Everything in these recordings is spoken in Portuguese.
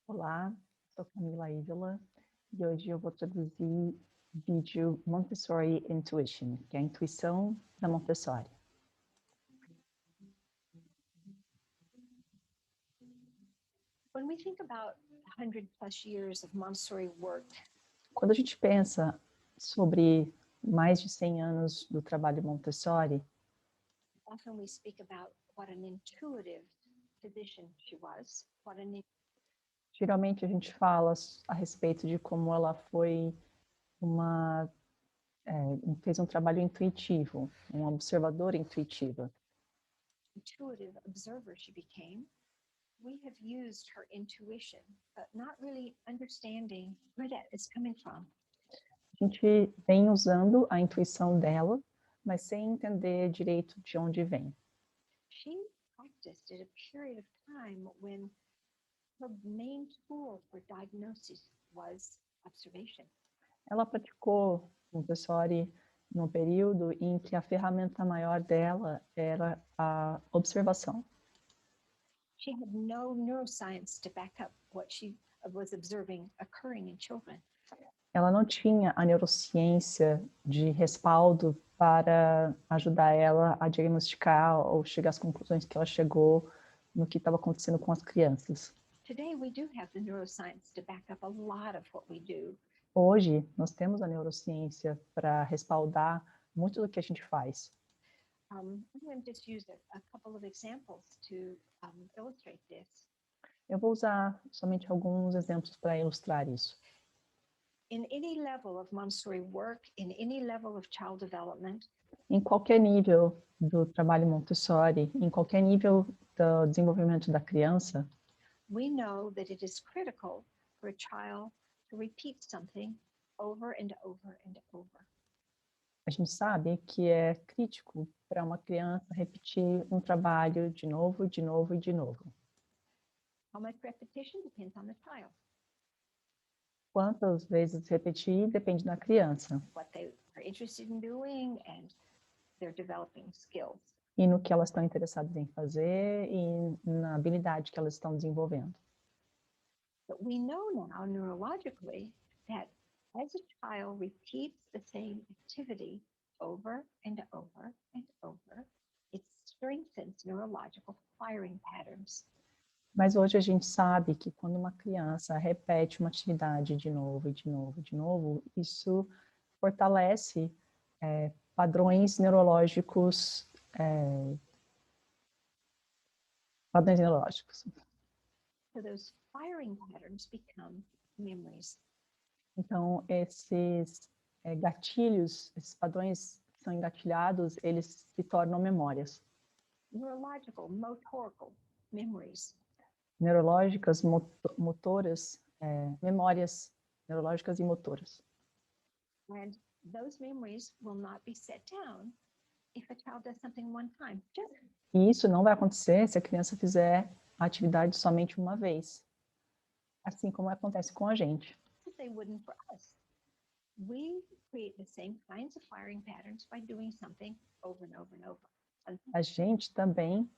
Olá, sou Camila Ívila e hoje eu vou traduzir o vídeo Montessori Intuition, que é a intuição da Montessori. When we think about 100 plus years of Montessori work, Quando a gente pensa sobre mais de 100 anos do trabalho Montessori, often we speak about what an intuitive physician she was, geralmente a gente fala a respeito de como ela foi fez um trabalho intuitivo, um observador intuitivo. intuitive observer she became. We have used her intuition, but not really understanding where that is coming from. A gente vem usando a intuição dela, mas sem entender direito de onde vem. She practiced at a period of time when her main tool for diagnosis was observation. Ela praticou Montessori num período em que a ferramenta maior dela era a observação. She had no neuroscience to back up what she was observing occurring in children. Ela não tinha a neurociência de respaldo para ajudar ela a diagnosticar ou chegar às conclusões que ela chegou no que estava acontecendo com as crianças. Today, we do have the neuroscience to back up a lot of what we do. Hoje, nós temos a neurociência para respaldar muito do que a gente faz. I'm going to just use a couple of examples to illustrate this. Eu vou usar somente alguns exemplos para ilustrar isso. In any level of Montessori work, in any level of child development, Em qualquer nível do trabalho Montessori, em qualquer nível do desenvolvimento da criança, we know that it is critical for a child to repeat something over and over and over. a gente sabe que é crítico para uma criança repetir um trabalho de novo, de novo e de novo. How much repetition depends on the child, Quantas vezes repetir depende da criança what they are interested in doing, and their developing skills. e no que elas estão interessadas em fazer e na habilidade que elas estão desenvolvendo. But we know now neurologically that as a child repeats the same activity over and over and over, it strengthens neurological firing patterns. Mas hoje a gente sabe que quando uma criança repete uma atividade de novo, e de novo, de novo, isso fortalece padrões neurológicos, padrões neurológicos. So those firing patterns become memories. Então, esses gatilhos, esses padrões que são engatilhados, eles se tornam memórias. Neurological, motorical memories. Neurológicas, motoras, memórias neurológicas e motoras. And those memories will not be set down if a child does something one time. E isso não vai acontecer se a criança fizer a atividade somente uma vez. Assim como acontece com a gente. They wouldn't for us. We create the same kinds of firing patterns by doing something over and over and over. A gente também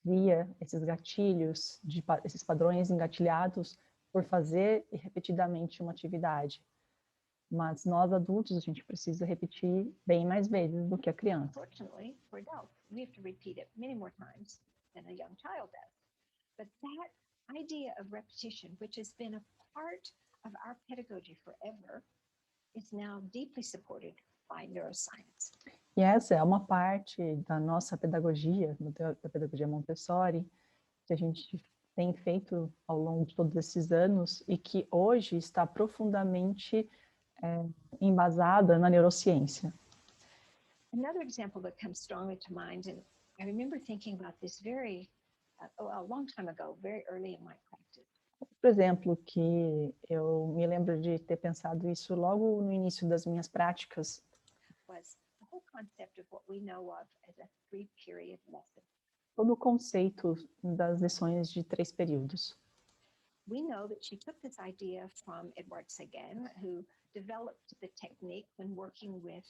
cria esses gatilhos, esses padrões engatilhados por fazer repetidamente uma atividade. Mas nós adultos, a gente precisa repetir bem mais vezes do que a criança. Fortunately, for adults, we have to repeat it many more times than a young child does. But that idea of repetition, which has been a part of our pedagogy forever, is now deeply supported by neuroscience. E essa é uma parte da nossa pedagogia, da pedagogia Montessori, que a gente tem feito ao longo de todos esses anos e que hoje está profundamente embasada na neurociência. Another example that comes strongly to mind, and I remember thinking about this a long time ago, very early in my practice. Por exemplo, que eu me lembro de ter pensado isso logo no início das minhas práticas, Was the whole concept of what we know of as a 3-period lesson. todo o conceito das lições de 3 períodos. We know that she took this idea from Edward Sagan, who developed the technique when working with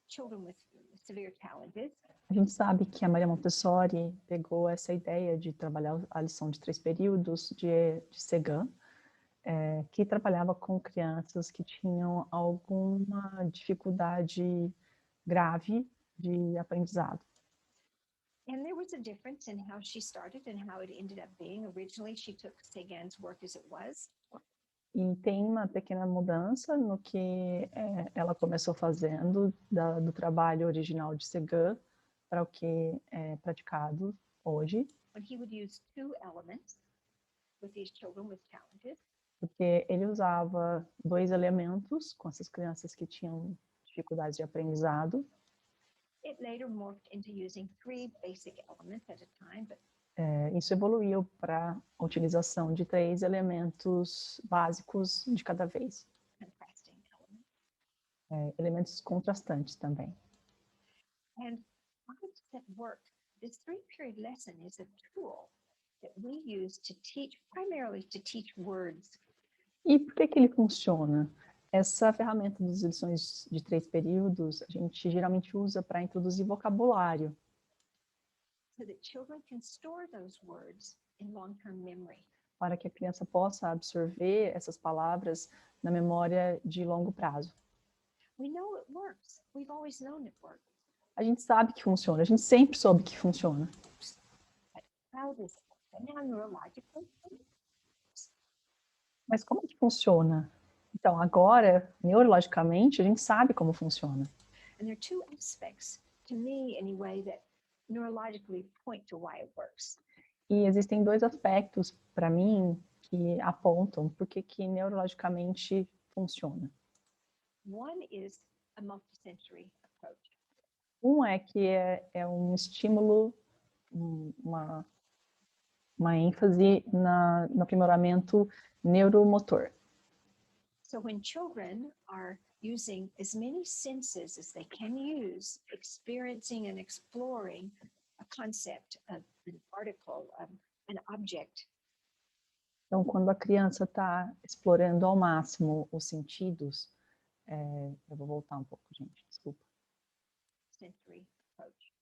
children with severe challenges. A gente sabe que a Maria Montessori pegou essa ideia de trabalhar a lição de 3 períodos de Segan, que trabalhava com crianças que tinham alguma dificuldade grave de aprendizado. And there was a difference in how she started and how it ended up being. Originally, she took Segan's work as it was. E tem uma pequena mudança no que ela começou fazendo do trabalho original de Segan para o que é praticado hoje, When he would use 2 elements with these children with challenges. porque ele usava 2 elementos com essas crianças que tinham dificuldades de aprendizado. It later morphed into using 3 basic elements at a time, but Isso evoluiu para a utilização de 3 elementos básicos de cada vez, contrasting elements. elementos contrastantes também. And how does that work? This 3-period lesson is a tool that we use to teach, primarily to teach words. E por que ele funciona? Essa ferramenta das lições de 3 períodos, a gente geralmente usa para introduzir vocabulário, So that children can store those words in long-term memory. para que a criança possa absorver essas palavras na memória de longo prazo. We know it works. We've always known it works. A gente sabe que funciona, a gente sempre soube que funciona. How does it work? Now neurologically, Mas como que funciona? Então, agora, neurologicamente, a gente sabe como funciona. and there are 2 aspects, to me anyway, that neurologically point to why it works. E existem 2 aspectos, para mim, que apontam por que neurologicamente funciona. One is a multisensory approach. Um é que é um estímulo, uma ênfase no aprimoramento neuromotor. So when children are using as many senses as they can use, experiencing and exploring a concept, an article, an object, Então, quando a criança está explorando ao máximo os sentidos, eu vou voltar um pouco, gente, desculpa. sensory approach.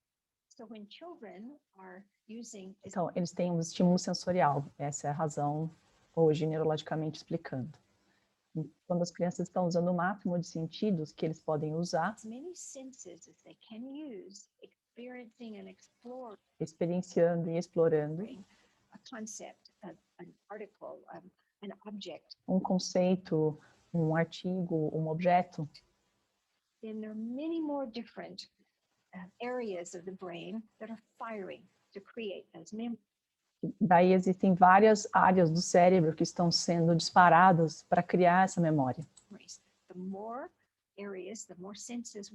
So when children are using as Então, eles têm um estímulo sensorial, essa é a razão, hoje, neurologicamente explicando. E quando as crianças estão usando o máximo de sentidos que eles podem usar, many senses as they can use, experiencing and exploring experienciando e explorando a concept, an article, an object, um conceito, um artigo, um objeto, then there are many more different areas of the brain that are firing to create those memories. daí existem várias áreas do cérebro que estão sendo disparadas para criar essa memória. The more areas, the more senses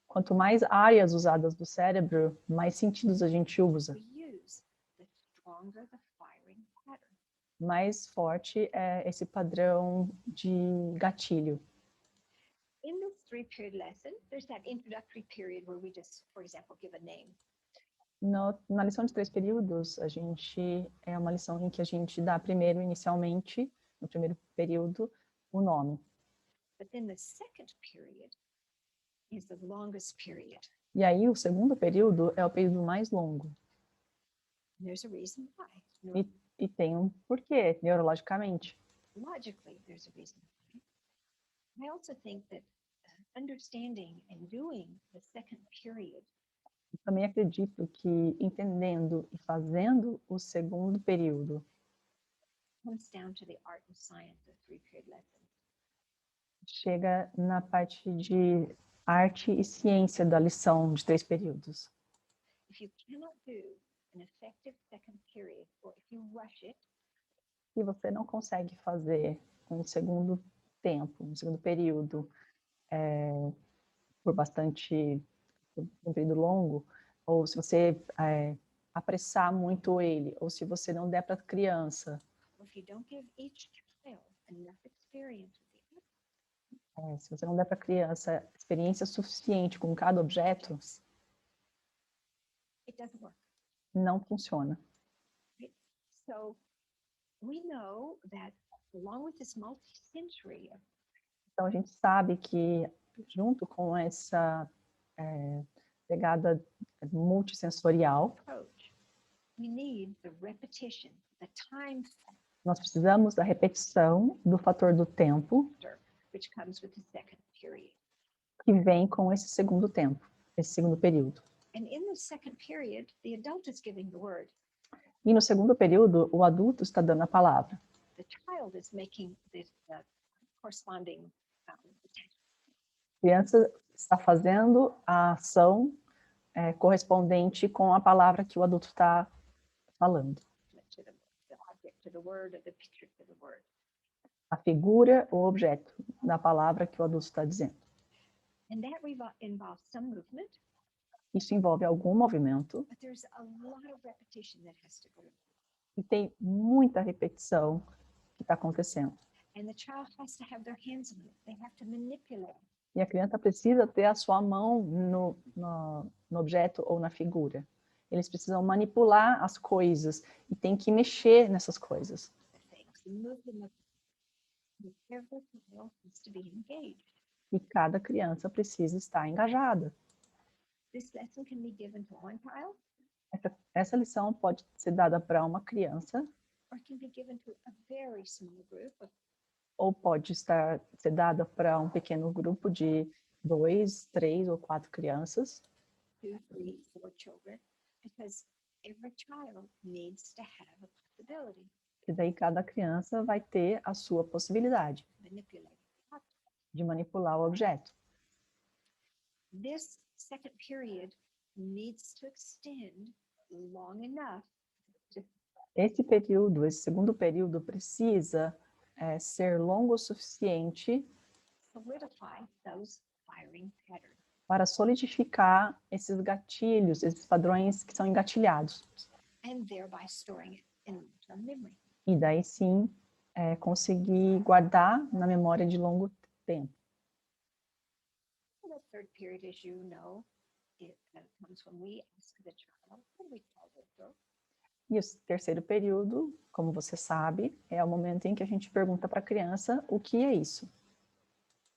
Quanto mais áreas usadas do cérebro, mais sentidos a gente usa, we use, the stronger the firing pattern. mais forte é esse padrão de gatilho. In this 3-period lesson, there's that introductory period where we just, for example, give a name. Na lição de 3 períodos, é uma lição em que a gente dá primeiro, inicialmente, no primeiro período, o nome. But then the second period is the longest period. E aí, o segundo período é o período mais longo. And there's a reason why. E tem um porquê, neurologicamente. Logically, there's a reason why. I also think that understanding and doing the second period Eu também acredito que entendendo e fazendo o segundo período comes down to the art and science of 3-period lessons. chega na parte de arte e ciência da lição de 3 períodos. If you cannot do an effective second period, or if you rush it, Se você não consegue fazer um segundo tempo, um segundo período, por um período longo, ou se você apressar muito ele, ou se você não der para a criança, or if you don't give each child enough experience with the se você não der para a criança experiência suficiente com cada objeto, objects, it doesn't work. não funciona. So we know that along with this multi-sensory, Então, a gente sabe que, junto com essa pegada multissensorial. approach, we need the repetition, the time Nós precisamos da repetição do fator do tempo factor, which comes with the second period. que vem com esse segundo tempo, esse segundo período. And in the second period, the adult is giving the word. E no segundo período, o adulto está dando a palavra. The child is making the corresponding A criança está fazendo a ação correspondente com a palavra que o adulto está falando. to the object to the word or the picture to the word. A figura, o objeto da palavra que o adulto está dizendo. And that involves some movement, Isso envolve algum movimento but there's a lot of repetition that has to go. e tem muita repetição que está acontecendo. And the child has to have their hands in it. They have to manipulate. E a criança precisa ter a sua mão no objeto ou na figura. Eles precisam manipular as coisas e tem que mexer nessas coisas. The things, the movement of every child needs to be engaged. E cada criança precisa estar engajada. This lesson can be given to one child, Essa lição pode ser dada para uma criança or it can be given to a very small group of ou pode ser dada para um pequeno grupo de 2, 3 ou 4 crianças. 2, 3, 4 children, because every child needs to have a possibility E daí cada criança vai ter a sua possibilidade of manipulating. de manipular o objeto. This second period needs to extend long enough Esse período, esse segundo período precisa ser longo o suficiente to solidify those firing patterns. para solidificar esses gatilhos, esses padrões que são engatilhados. And thereby storing it in long-term memory. E daí sim, conseguir guardar na memória de longo tempo. So the third period, as you know, it comes when we ask the child, what do we call this girl? E o terceiro período, como você sabe, é o momento em que a gente pergunta para a criança o que é isso.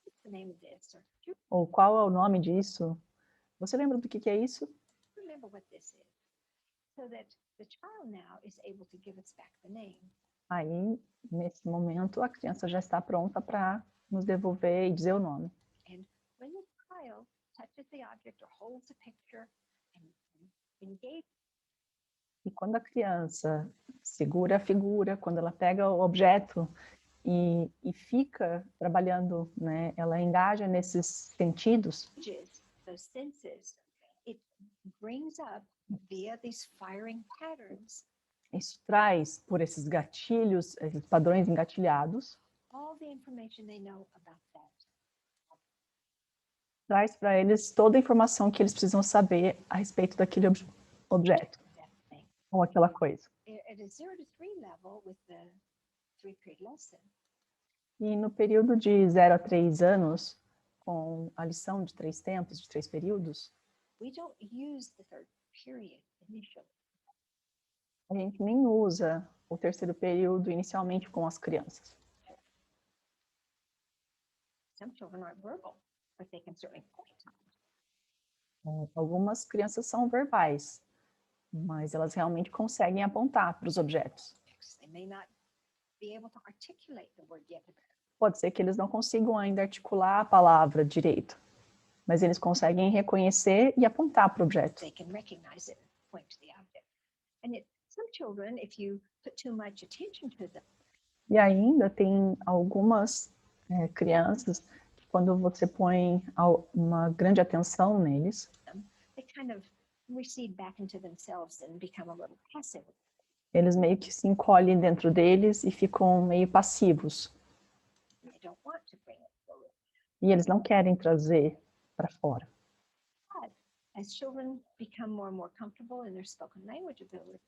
What's the name of this? Or do you Ou qual é o nome disso? Você lembra do que é isso? remember what this is? So that the child now is able to give us back the name. Aí, nesse momento, a criança já está pronta para nos devolver e dizer o nome. And when the child touches the object or holds a picture and engages, E quando a criança segura a figura, quando ela pega o objeto e fica trabalhando, né, ela engaja nesses sentidos, those senses, it brings up via these firing patterns isso traz, por esses gatilhos, esses padrões engatilhados, all the information they know about that. traz para eles toda a informação que eles precisam saber a respeito daquele objeto That thing. ou aquela coisa. At a 0 to 3 level with the 3-period lesson, E no período de 0 a 3 anos, com a lição de 3 tempos, de 3 períodos, we don't use the third period initially. a gente nem usa o terceiro período inicialmente com as crianças. Some children aren't verbal, but they can certainly point. Algumas crianças são verbais, mas elas realmente conseguem apontar para os objetos. They may not be able to articulate the word yet, but Pode ser que eles não consigam ainda articular a palavra direito, mas eles conseguem reconhecer e apontar para o objeto. they can recognize it and point to the object. And some children, if you put too much attention to them, E ainda tem algumas crianças que quando você põe uma grande atenção neles, they kind of recede back into themselves and become a little passive. eles meio que se encolhem dentro deles e ficam meio passivos. They don't want to bring it forward. E eles não querem trazer para fora. But as children become more and more comfortable in their spoken language ability,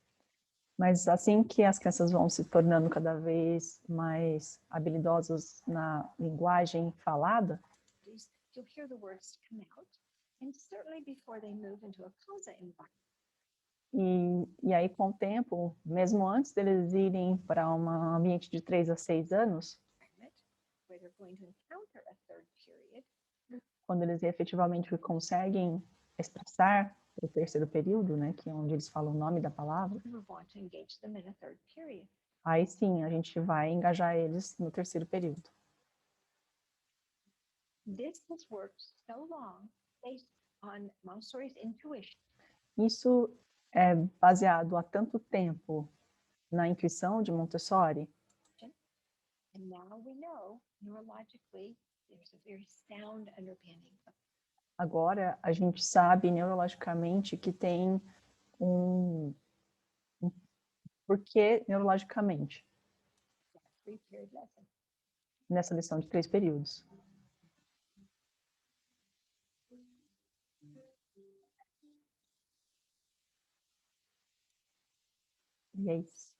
Mas assim que as crianças vão se tornando cada vez mais habilidosas na linguagem falada, you'll hear the words come out. And certainly before they move into a closet environment, e aí com o tempo, mesmo antes deles irem para um ambiente de 3 a 6 anos, where they're going to encounter a third period, quando eles efetivamente conseguem expressar o terceiro período, né, que é onde eles falam o nome da palavra, we move on to engage them in a third period. aí sim a gente vai engajar eles no terceiro período. This has worked so long based on Montessori's intuition Isso é baseado há tanto tempo na intuição de Montessori, and now we know neurologically there's a very sound underpinning of agora a gente sabe neurologicamente que tem um porquê neurologicamente that 3-period lesson. nessa lição de 3 períodos. E é isso.